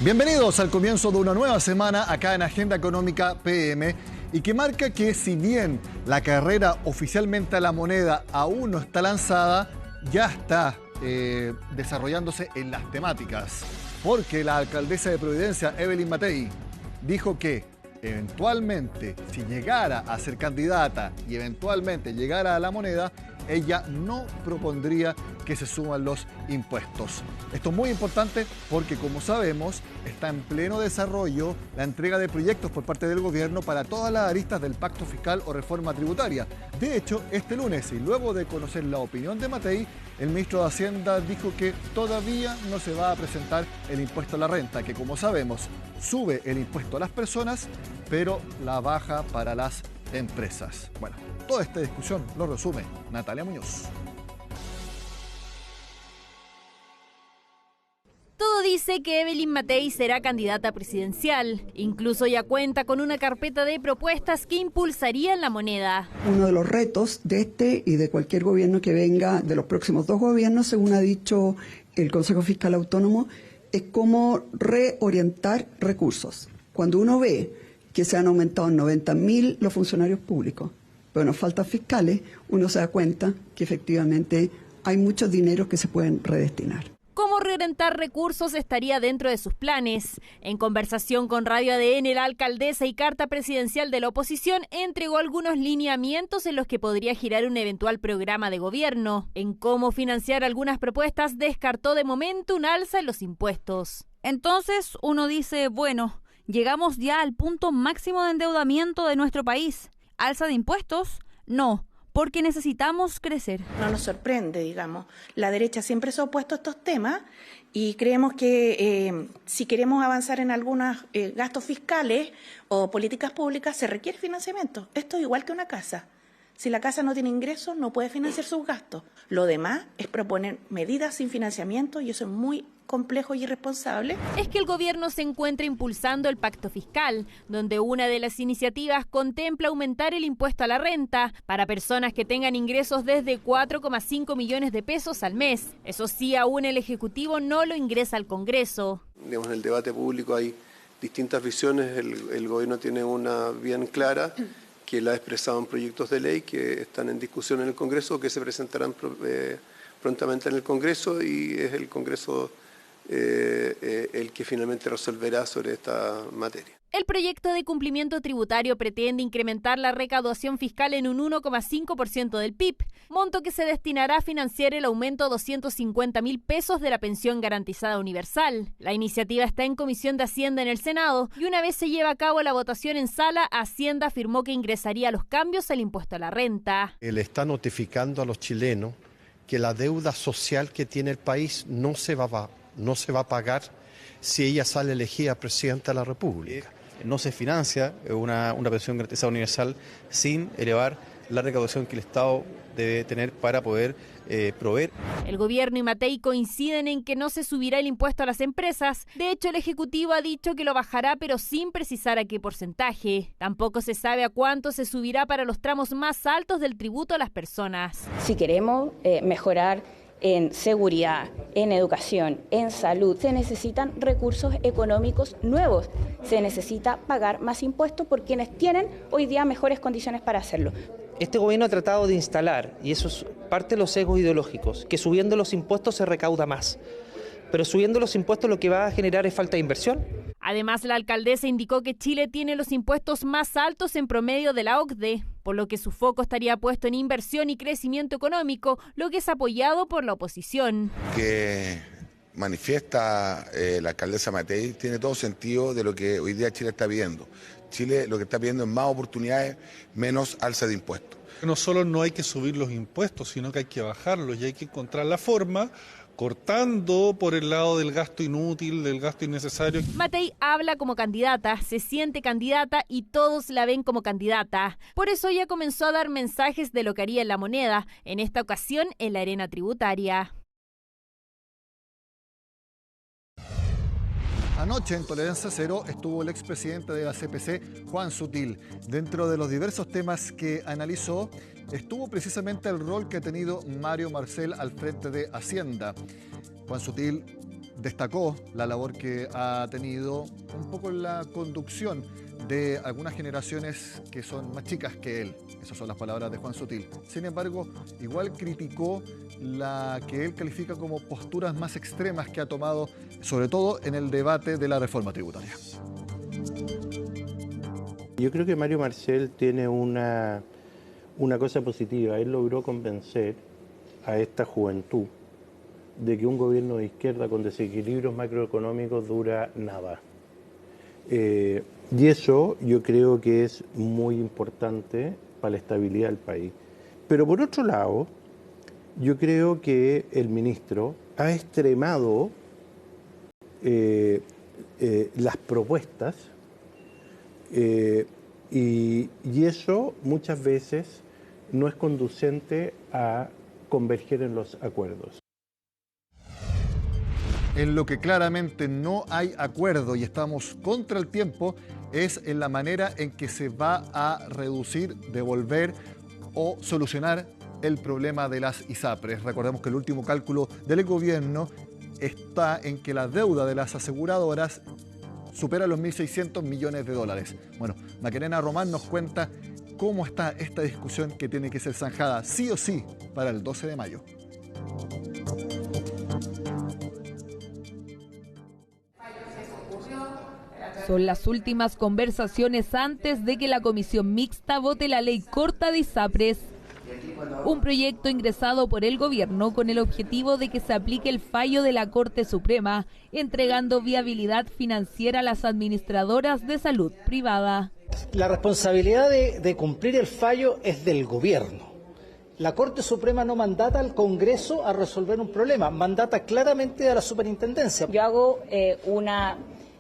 Bienvenidos al comienzo de una nueva semana acá en Agenda Económica PM y que marca que si bien la carrera oficialmente a la moneda aún no está lanzada, ya está desarrollándose en las temáticas. Porque la alcaldesa de Providencia, Evelyn Matei, dijo que eventualmente, si llegara a ser candidata y eventualmente llegara a la moneda, ella no propondría que se suban los impuestos. Esto es muy importante porque, como sabemos, está en pleno desarrollo la entrega de proyectos por parte del gobierno para todas las aristas del pacto fiscal o reforma tributaria. De hecho, este lunes, y luego de conocer la opinión de Matei, el ministro de Hacienda dijo que todavía no se va a presentar el impuesto a la renta, que, como sabemos, sube el impuesto a las personas, pero la baja para las empresas. Bueno, toda esta discusión lo resume Natalia Muñoz. Todo dice que Evelyn Matei será candidata presidencial. Incluso ya cuenta con una carpeta de propuestas que impulsarían la moneda. Uno de los retos de este y de cualquier gobierno que venga, de los próximos 2 gobiernos, según ha dicho el Consejo Fiscal Autónomo, es cómo reorientar recursos. Cuando uno ve que se han aumentado en 90.000 los funcionarios públicos, pero nos faltan fiscales, uno se da cuenta que efectivamente hay muchos dineros que se pueden redestinar. Cómo reorientar recursos estaría dentro de sus planes. En conversación con Radio ADN, la alcaldesa y carta presidencial de la oposición entregó algunos lineamientos en los que podría girar un eventual programa de gobierno. En cómo financiar algunas propuestas, descartó de momento un alza en los impuestos. Entonces uno dice, bueno, llegamos ya al punto máximo de endeudamiento de nuestro país. ¿Alza de impuestos? No, porque necesitamos crecer. No nos sorprende, digamos. La derecha siempre se ha opuesto a estos temas y creemos que si queremos avanzar en algunos gastos fiscales o políticas públicas se requiere financiamiento. Esto es igual que una casa. Si la casa no tiene ingresos, no puede financiar sus gastos. Lo demás es proponer medidas sin financiamiento y eso es muy complejo y irresponsable. Es que el gobierno se encuentra impulsando el pacto fiscal, donde una de las iniciativas contempla aumentar el impuesto a la renta para personas que tengan ingresos desde 4,5 millones de pesos al mes. Eso sí, aún el Ejecutivo no lo ingresa al Congreso. Digamos, en el debate público hay distintas visiones, el gobierno tiene una bien clara, que la ha expresado en proyectos de ley que están en discusión en el Congreso, que se presentarán prontamente en el Congreso, y es el Congreso el que finalmente resolverá sobre esta materia. El proyecto de cumplimiento tributario pretende incrementar la recaudación fiscal en un 1,5% del PIB, monto que se destinará a financiar el aumento a 250.000 pesos de la pensión garantizada universal. La iniciativa está en Comisión de Hacienda en el Senado y una vez se lleva a cabo la votación en sala, Hacienda afirmó que ingresaría los cambios al impuesto a la renta. Él está notificando a los chilenos que la deuda social que tiene el país no se va a pagar si ella sale elegida presidenta de la República. No se financia una pensión garantizada universal sin elevar la recaudación que el Estado debe tener para poder proveer. El gobierno y Matei coinciden en que no se subirá el impuesto a las empresas. De hecho, el Ejecutivo ha dicho que lo bajará, pero sin precisar a qué porcentaje. Tampoco se sabe a cuánto se subirá para los tramos más altos del tributo a las personas. Si queremos mejorar en seguridad, en educación, en salud, se necesitan recursos económicos nuevos. Se necesita pagar más impuestos por quienes tienen hoy día mejores condiciones para hacerlo. Este gobierno ha tratado de instalar, y eso es parte de los sesgos ideológicos, que subiendo los impuestos se recauda más. Pero subiendo los impuestos lo que va a generar es falta de inversión. Además, la alcaldesa indicó que Chile tiene los impuestos más altos en promedio de la OCDE, por lo que su foco estaría puesto en inversión y crecimiento económico, lo que es apoyado por la oposición. Que manifiesta la alcaldesa Matei tiene todo sentido de lo que hoy día Chile está pidiendo. Chile lo que está pidiendo es más oportunidades, menos alza de impuestos. No solo no hay que subir los impuestos, sino que hay que bajarlos y hay que encontrar la forma cortando por el lado del gasto inútil, del gasto innecesario. Matei habla como candidata, se siente candidata y todos la ven como candidata. Por eso ya comenzó a dar mensajes de lo que haría en la moneda, en esta ocasión en la arena tributaria. Anoche en Tolerancia Cero estuvo el expresidente de la CPC, Juan Sutil. Dentro de los diversos temas que analizó, estuvo precisamente el rol que ha tenido Mario Marcel al frente de Hacienda. Juan Sutil destacó la labor que ha tenido un poco en la conducción de algunas generaciones que son más chicas que él. Esas son las palabras de Juan Sutil. Sin embargo, igual criticó la que él califica como posturas más extremas que ha tomado, sobre todo en el debate de la reforma tributaria. Yo creo que Mario Marcel tiene una cosa positiva. Él logró convencer a esta juventud de que un gobierno de izquierda con desequilibrios macroeconómicos dura nada. Y eso yo creo que es muy importante para la estabilidad del país. Pero por otro lado, yo creo que el ministro ha extremado las propuestas y eso muchas veces no es conducente a converger en los acuerdos. En lo que claramente no hay acuerdo y estamos contra el tiempo es en la manera en que se va a reducir, devolver o solucionar el problema de las ISAPRES. Recordemos que el último cálculo del gobierno está en que la deuda de las aseguradoras supera los 1.600 millones de dólares. Bueno, Macarena Román nos cuenta cómo está esta discusión que tiene que ser zanjada sí o sí para el 12 de mayo. Son las últimas conversaciones antes de que la comisión mixta vote la ley corta de ISAPRES, un proyecto ingresado por el gobierno con el objetivo de que se aplique el fallo de la Corte Suprema, entregando viabilidad financiera a las administradoras de salud privada. La responsabilidad de cumplir el fallo es del gobierno. La Corte Suprema no mandata al Congreso a resolver un problema, mandata claramente a la superintendencia. Yo hago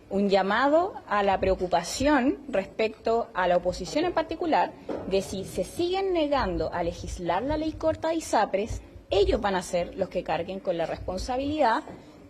un llamado a la preocupación respecto a la oposición en particular, de si se siguen negando a legislar la ley corta de ISAPRES, ellos van a ser los que carguen con la responsabilidad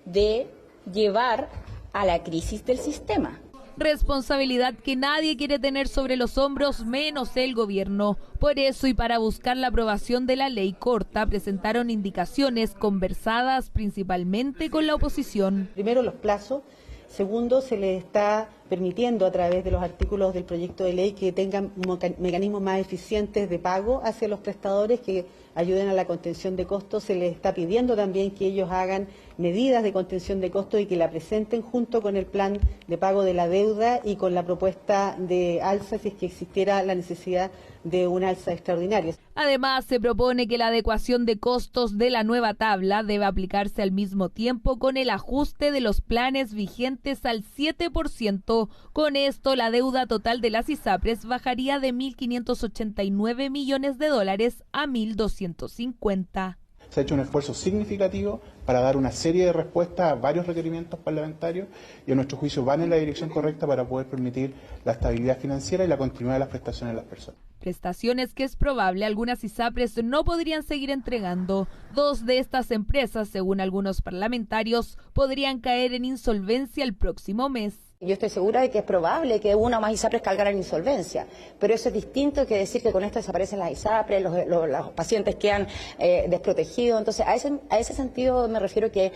de llevar a la crisis del sistema. Responsabilidad que nadie quiere tener sobre los hombros, menos el gobierno. Por eso y para buscar la aprobación de la ley corta, presentaron indicaciones conversadas principalmente con la oposición. Primero, los plazos. Segundo, se les está permitiendo a través de los artículos del proyecto de ley que tengan mecanismos más eficientes de pago hacia los prestadores que ayuden a la contención de costos. Se les está pidiendo también que ellos hagan medidas de contención de costos y que la presenten junto con el plan de pago de la deuda y con la propuesta de alza si es que existiera la necesidad de una alza extraordinaria. Además, se propone que la adecuación de costos de la nueva tabla debe aplicarse al mismo tiempo con el ajuste de los planes vigentes al 7%. Con esto, la deuda total de las ISAPRES bajaría de 1.589 millones de dólares a 1.250. Se ha hecho un esfuerzo significativo para dar una serie de respuestas a varios requerimientos parlamentarios y a nuestro juicio van en la dirección correcta para poder permitir la estabilidad financiera y la continuidad de las prestaciones de las personas. Prestaciones que es probable algunas ISAPRES no podrían seguir entregando. 2 de estas empresas, según algunos parlamentarios, podrían caer en insolvencia el próximo mes. Yo estoy segura de que es probable que una o más ISAPRES caigan en insolvencia, pero eso es distinto que decir que con esto desaparecen las ISAPRES, los pacientes quedan desprotegidos. Entonces, a ese sentido me refiero que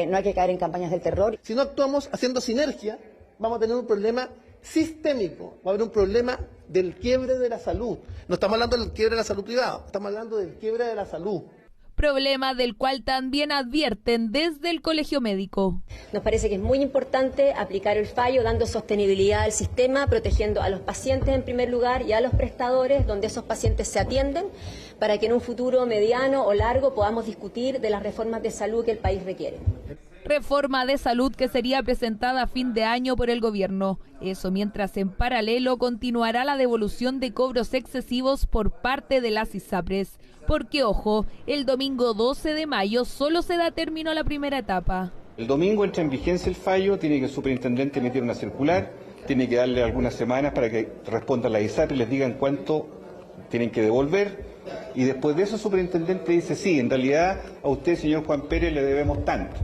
no hay que caer en campañas del terror. Si no actuamos haciendo sinergia, vamos a tener un problema sistémico, va a haber un problema del quiebre de la salud. No estamos hablando del quiebre de la salud privada, estamos hablando del quiebre de la salud. Problema del cual también advierten desde el Colegio Médico. Nos parece que es muy importante aplicar el fallo dando sostenibilidad al sistema, protegiendo a los pacientes en primer lugar y a los prestadores donde esos pacientes se atienden, para que en un futuro mediano o largo podamos discutir de las reformas de salud que el país requiere. Reforma de salud que sería presentada a fin de año por el gobierno. Eso mientras en paralelo continuará la devolución de cobros excesivos por parte de las ISAPRES. Porque, ojo, el domingo 12 de mayo solo se da término a la primera etapa. El domingo entra en vigencia el fallo, tiene que el superintendente emitir una circular, tiene que darle algunas semanas para que respondan las ISAPRES y les digan cuánto tienen que devolver. Y después de eso el superintendente dice, sí, en realidad a usted, señor Juan Pérez, le debemos tanto.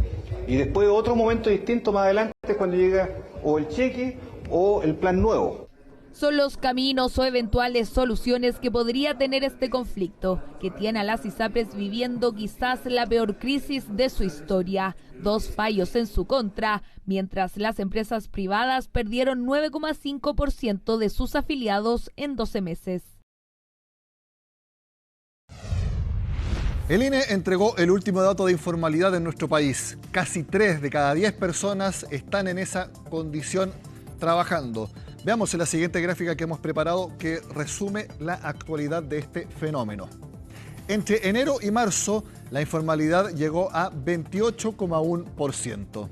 Y después otro momento distinto más adelante es cuando llega o el cheque o el plan nuevo. son los caminos o eventuales soluciones que podría tener este conflicto, que tiene a las ISAPRES viviendo quizás la peor crisis de su historia. 2 fallos en su contra, mientras las empresas privadas perdieron 9,5% de sus afiliados en 12 meses. El INE entregó el último dato de informalidad en nuestro país. Casi 3 de cada 10 personas están en esa condición trabajando. Veamos en la siguiente gráfica que hemos preparado que resume la actualidad de este fenómeno. Entre enero y marzo, la informalidad llegó a 28,1%.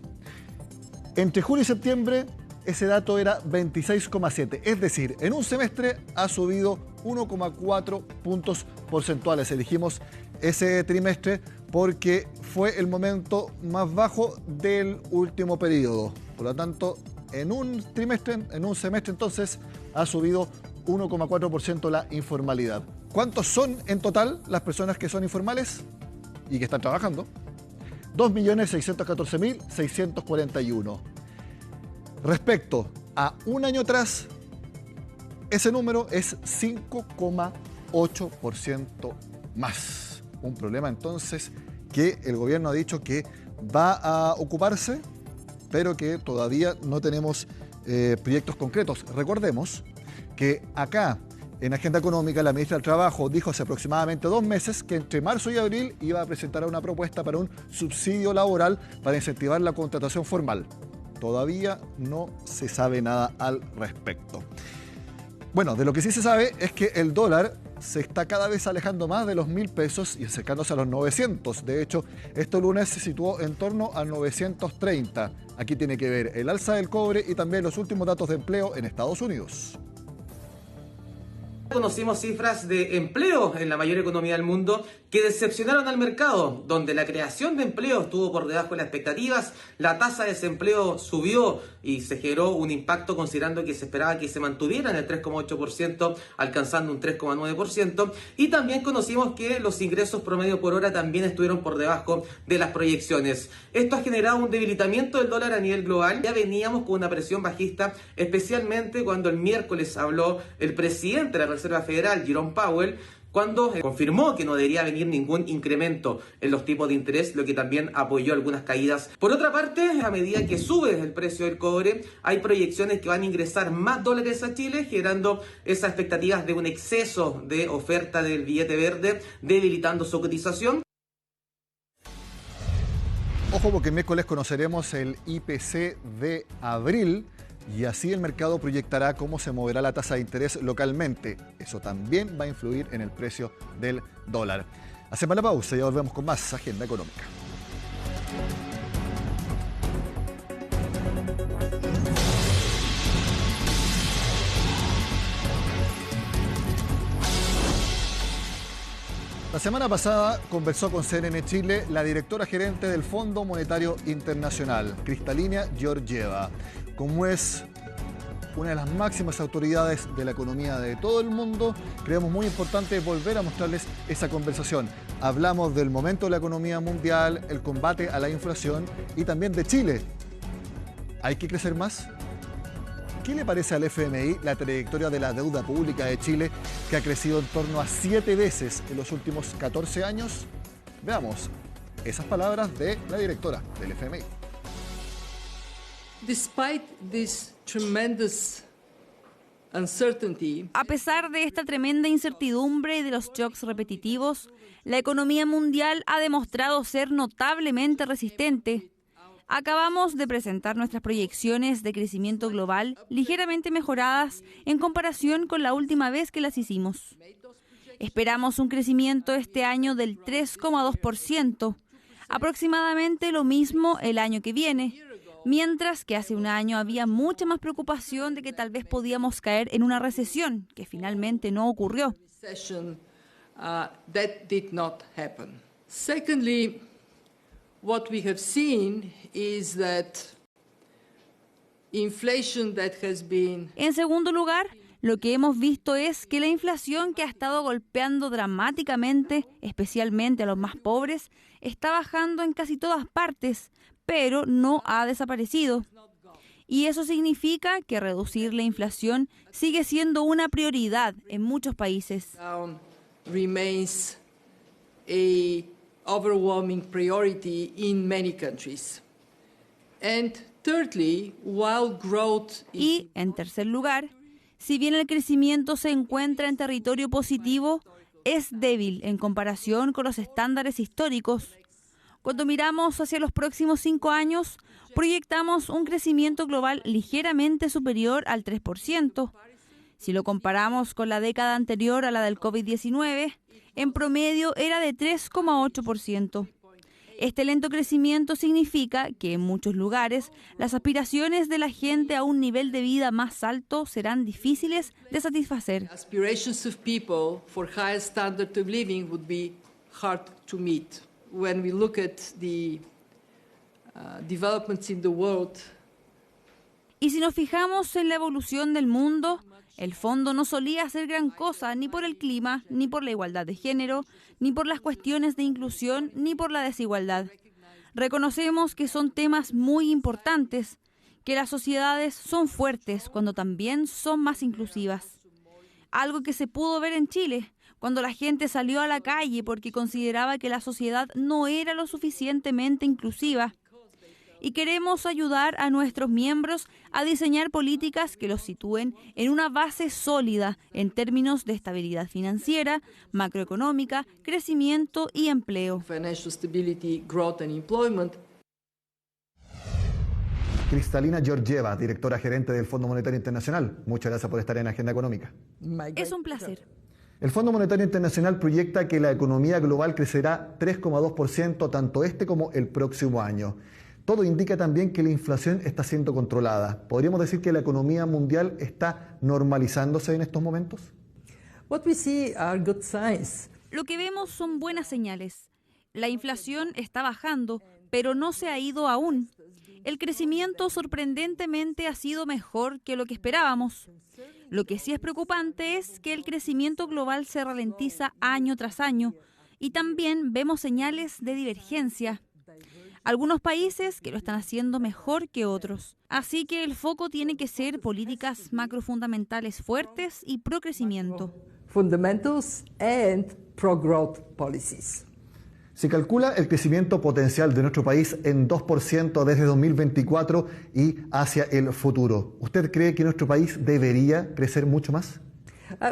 Entre julio y septiembre, ese dato era 26,7%. Es decir, en un semestre ha subido 1,4 puntos porcentuales. Elegimos ese trimestre porque fue el momento más bajo del último periodo. Por lo tanto, en un semestre entonces ha subido 1,4% la informalidad. ¿Cuántos son en total las personas que son informales y que están trabajando? 2.614.641. Respecto a un año atrás, ese número es 5,8% más. Un problema entonces que el gobierno ha dicho que va a ocuparse, pero que todavía no tenemos proyectos concretos. Recordemos que acá, en Agenda Económica, la ministra del Trabajo dijo hace aproximadamente 2 meses que entre marzo y abril iba a presentar una propuesta para un subsidio laboral para incentivar la contratación formal. Todavía no se sabe nada al respecto. Bueno, de lo que sí se sabe es que el dólar se está cada vez alejando más de los 1.000 pesos y acercándose a los 900. De hecho, este lunes se situó en torno a 930. Aquí tiene que ver el alza del cobre y también los últimos datos de empleo en Estados Unidos. Conocimos cifras de empleo en la mayor economía del mundo que decepcionaron al mercado, donde la creación de empleo estuvo por debajo de las expectativas, la tasa de desempleo subió y se generó un impacto considerando que se esperaba que se mantuviera en el 3,8%, alcanzando un 3,9%, y también conocimos que los ingresos promedio por hora también estuvieron por debajo de las proyecciones. Esto ha generado un debilitamiento del dólar a nivel global. Ya veníamos con una presión bajista, especialmente cuando el miércoles habló el presidente de la Reserva Federal, Jerome Powell, cuando confirmó que no debería venir ningún incremento en los tipos de interés, lo que también apoyó algunas caídas. Por otra parte, a medida que sube el precio del cobre, hay proyecciones que van a ingresar más dólares a Chile, generando esas expectativas de un exceso de oferta del billete verde, debilitando su cotización. Ojo, porque el miércoles conoceremos el IPC de abril y así el mercado proyectará cómo se moverá la tasa de interés localmente. Eso también va a influir en el precio del dólar. Hacemos la pausa y ya volvemos con más Agenda Económica. La semana pasada conversó con CNN Chile la directora gerente del Fondo Monetario Internacional, Kristalina Georgieva. Como es una de las máximas autoridades de la economía de todo el mundo, creemos muy importante volver a mostrarles esa conversación. Hablamos del momento de la economía mundial, el combate a la inflación y también de Chile. ¿Hay que crecer más? ¿Qué le parece al FMI la trayectoria de la deuda pública de Chile, que ha crecido en torno a 7 veces en los últimos 14 años? Veamos esas palabras de la directora del FMI. A pesar de esta tremenda incertidumbre y de los shocks repetitivos, la economía mundial ha demostrado ser notablemente resistente. Acabamos de presentar nuestras proyecciones de crecimiento global ligeramente mejoradas en comparación con la última vez que las hicimos. Esperamos un crecimiento este año del 3,2%, aproximadamente lo mismo el año que viene, mientras que hace un año había mucha más preocupación de que tal vez podíamos caer en una recesión, que finalmente no ocurrió. Secondly, what we have seen is that inflation that has been... En segundo lugar, lo que hemos visto es que la inflación, que ha estado golpeando dramáticamente, especialmente a los más pobres, está bajando en casi todas partes, pero no ha desaparecido. Y eso significa que reducir la inflación sigue siendo una prioridad en muchos países. Remains a overwhelming priority in many countries. And thirdly, while growth Y, en tercer lugar, si bien el crecimiento se encuentra en territorio positivo, es débil en comparación con los estándares históricos. Cuando miramos hacia los próximos 5 años, proyectamos un crecimiento global ligeramente superior al 3%. Si lo comparamos con la década anterior a la del COVID-19, en promedio era de 3,8%. Este lento crecimiento significa que en muchos lugares las aspiraciones de la gente a un nivel de vida más alto serán difíciles de satisfacer. aspirations of people for higher standard of living would be hard to meet. When we look at the developments in the world, Y si nos fijamos en la evolución del mundo, el fondo no solía hacer gran cosa ni por el clima, ni por la igualdad de género, ni por las cuestiones de inclusión, ni por la desigualdad. Reconocemos que son temas muy importantes, que las sociedades son fuertes cuando también son más inclusivas. Algo que se pudo ver en Chile, cuando la gente salió a la calle porque consideraba que la sociedad no era lo suficientemente inclusiva. Y queremos ayudar a nuestros miembros a diseñar políticas que los sitúen en una base sólida en términos de estabilidad financiera, macroeconómica, crecimiento y empleo. financial stability, growth and employment. Kristalina Georgieva, directora gerente del Fondo Monetario Internacional. Muchas gracias por estar en Agenda Económica. Es un placer. El Fondo Monetario Internacional proyecta que la economía global crecerá 3,2% tanto este como el próximo año. Todo indica también que la inflación está siendo controlada. ¿Podríamos decir que la economía mundial está normalizándose en estos momentos? What we see are good signs. Lo que vemos son buenas señales. La inflación está bajando, pero no se ha ido aún. El crecimiento sorprendentemente ha sido mejor que lo que esperábamos. Lo que sí es preocupante es que el crecimiento global se ralentiza año tras año y también vemos señales de divergencia. Algunos países que lo están haciendo mejor que otros. Así que el foco tiene que ser políticas macrofundamentales fuertes y pro-crecimiento. Fundamentals and pro-growth policies. Se calcula el crecimiento potencial de nuestro país en 2% desde 2024 y hacia el futuro. ¿Usted cree que nuestro país debería crecer mucho más?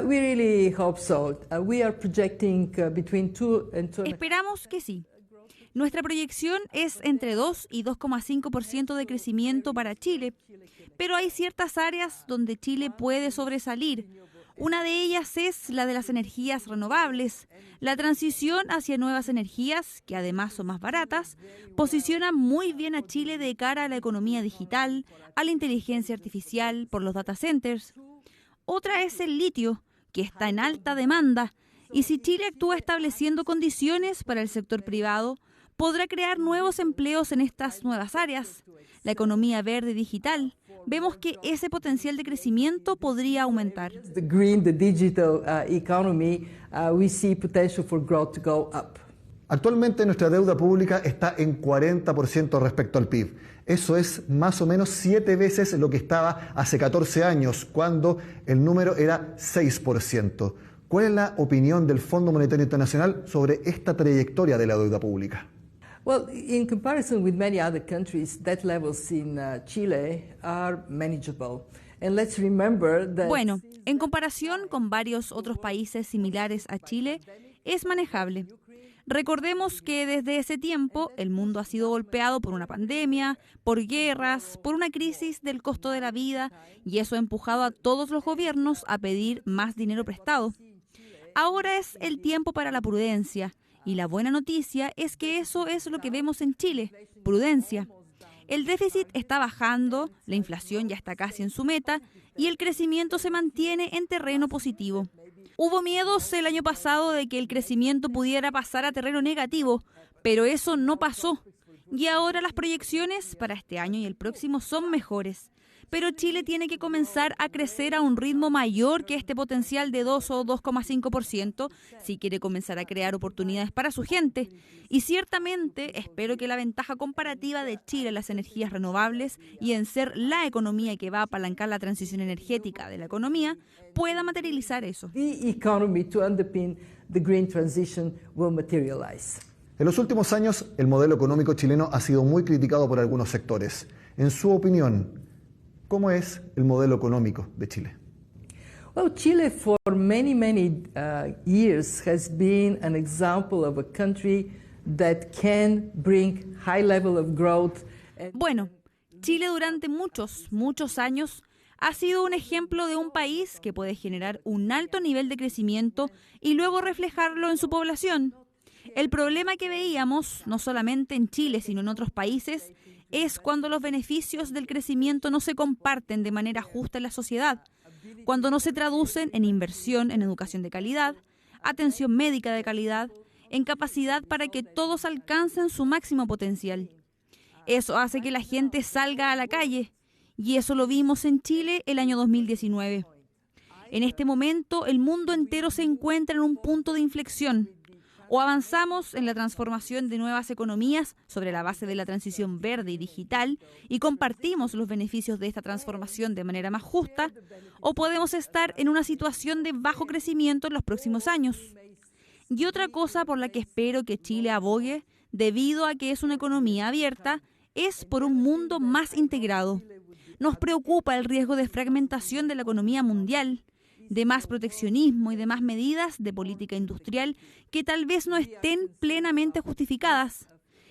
We really hope so. We are projecting between 2 and 2. Esperamos que sí. Nuestra proyección es entre 2 y 2,5% de crecimiento para Chile, pero hay ciertas áreas donde Chile puede sobresalir. Una de ellas es la de las energías renovables. La transición hacia nuevas energías, que además son más baratas, posiciona muy bien a Chile de cara a la economía digital, a la inteligencia artificial por los data centers. Otra es el litio, que está en alta demanda, y si Chile actúa estableciendo condiciones para el sector privado, podrá crear nuevos empleos en estas nuevas áreas. La economía verde digital, vemos que ese potencial de crecimiento podría aumentar. The green, the digital economy, we see potential for growth to go up. Actualmente nuestra deuda pública está en 40% respecto al PIB. Eso es más o menos 7 veces lo que estaba hace 14 años, cuando el número era 6%. ¿Cuál es la opinión del Fondo Monetario Internacional sobre esta trayectoria de la deuda pública? Well, in comparison with many other countries, debt levels in Chile are manageable. And let's remember that... Bueno, en comparación con varios otros países similares a Chile, es manejable. Recordemos que desde ese tiempo el mundo ha sido golpeado por una pandemia, por guerras, por una crisis del costo de la vida, y eso ha empujado a todos los gobiernos a pedir más dinero prestado. Ahora es el tiempo para la prudencia. Y la buena noticia es que eso es lo que vemos en Chile, prudencia. El déficit está bajando, la inflación ya está casi en su meta y el crecimiento se mantiene en terreno positivo. Hubo miedos el año pasado de que el crecimiento pudiera pasar a terreno negativo, pero eso no pasó. Y ahora las proyecciones para este año y el próximo son mejores. pero Chile tiene que comenzar a crecer a un ritmo mayor que este potencial de 2 o 2,5% si quiere comenzar a crear oportunidades para su gente. Y ciertamente espero que la ventaja comparativa de Chile en las energías renovables y en ser la economía que va a apalancar la transición energética de la economía pueda materializar eso. The economy to underpin the green transition will materialize. En los últimos años, el modelo económico chileno ha sido muy criticado por algunos sectores. En su opinión, ¿cómo es el modelo económico de Chile? Well, Chile for many years has been an example of a country that can bring high level of growth. Bueno, Chile durante muchos años ha sido un ejemplo de un país que puede generar un alto nivel de crecimiento y luego reflejarlo en su población. El problema que veíamos, no solamente en Chile, sino en otros países, es cuando los beneficios del crecimiento no se comparten de manera justa en la sociedad, cuando no se traducen en inversión en educación de calidad, atención médica de calidad, en capacidad para que todos alcancen su máximo potencial. Eso hace que la gente salga a la calle, y eso lo vimos en Chile el año 2019. En este momento, el mundo entero se encuentra en un punto de inflexión. O avanzamos en la transformación de nuevas economías sobre la base de la transición verde y digital y compartimos los beneficios de esta transformación de manera más justa, o podemos estar en una situación de bajo crecimiento en los próximos años. Y otra cosa por la que espero que Chile abogue, debido a que es una economía abierta, es por un mundo más integrado. Nos preocupa el riesgo de fragmentación de la economía mundial, de más proteccionismo y de más medidas de política industrial que tal vez no estén plenamente justificadas.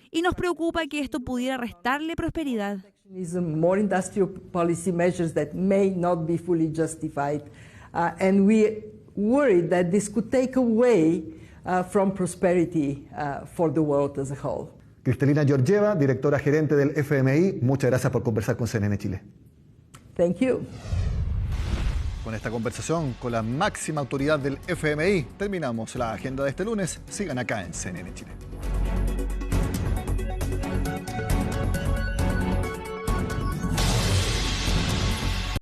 Y nos preocupa que esto pudiera restarle prosperidad. More industrial policy measures that may not be fully justified, and we worry that this could take away from prosperity for the world as a whole. Cristalina Georgieva, directora gerente del FMI, muchas gracias por conversar con CNN Chile. Thank you. Con esta conversación con la máxima autoridad del FMI, terminamos la agenda de este lunes. Sigan acá en CNN Chile.